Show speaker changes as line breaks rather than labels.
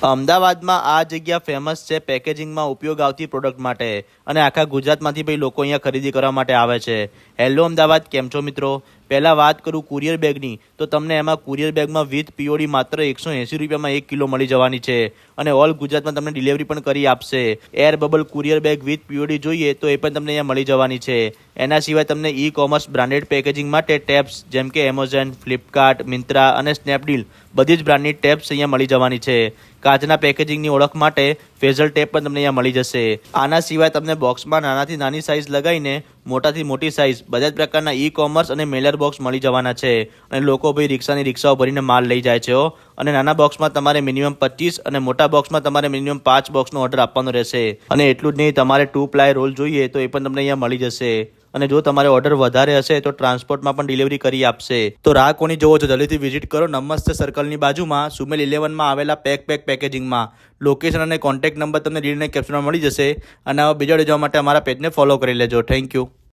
અમદાવાદમાં આ જગ્યા ફેમસ છે પેકેજિંગમાં ઉપયોગ આવતી પ્રોડક્ટ માટે અને આખા ગુજરાતમાંથી ભાઈ લોકો અહીંયા ખરીદી કરવા માટે આવે છે। હેલો અમદાવાદ, કેમ છો મિત્રો? પહેલાં વાત કરું કુરિયર બેગની તો તમને એમાં કુરિયર બેગમાં વિથ પીઓડી માત્ર 180 રૂપિયામાં 1 કિલો મળી જવાની છે અને ઓલ ગુજરાતમાં તમને ડિલિવરી પણ કરી આપશે। Air bubble courier bag with POD જોઈએ તો એ પણ તમને અહીંયા મળી જવાની છે। એના સિવાય તમને ઈ કોમર્સ બ્રાન્ડેડ પેકેજિંગ માટે ટેબ્સ જેમ કે એમેઝોન, ફ્લિપકાર્ટ, મિંત્રા અને સ્નેપડીલ બધી જ બ્રાન્ડની ટેબ્સ અહીંયા મળી જવાની છે। કાચના પેકેજિંગની ઓળખ માટે ફેઝલ ટેપ પણ તમને અહીંયા મળી જશે। આના સિવાય તમને બોક્સમાં નાનાથી નાની સાઇઝ લગાવીને મોટાથી મોટી સાઇઝ બધા જ પ્રકારના ઈ કોમર્સ અને મેલર બોક્સ મળી જવાના છે અને લોકો ભાઈ રિક્ષાઓ ભરીને માલ લઈ જાય છે અને નાના બોક્સમાં તમારે મિનિમમ 25 અને મોટા બોક્સમાં તમારે મિનિમમ 5 બોક્સનો ઓર્ડર આપવાનો રહેશે। અને એટલું જ નહીં, તમારે 2 પ્લાય રોલ જોઈએ તો એ પણ તમને અહીંયા મળી જશે અને જો તમારે ઓર્ડર વધારે હશે તો ટ્રાન્સપોર્ટમાં પણ ડિલિવરી કરી આપશે। તો રાહ કોની જોવો છો, જલ્દીથી વિઝિટ કરો નમસ્તે સર્કલની બાજુમાં સુમેલ 11માં આવેલા પેકેજિંગમાં। લોકેશન અને કોન્ટેક્ટ નંબર તમને ડીલને કેપ્શનમાં મળી જશે અને આવા બીજા વિડીયો જોવા માટે અમારા પેજને ફોલો કરી લેજો। Thank you.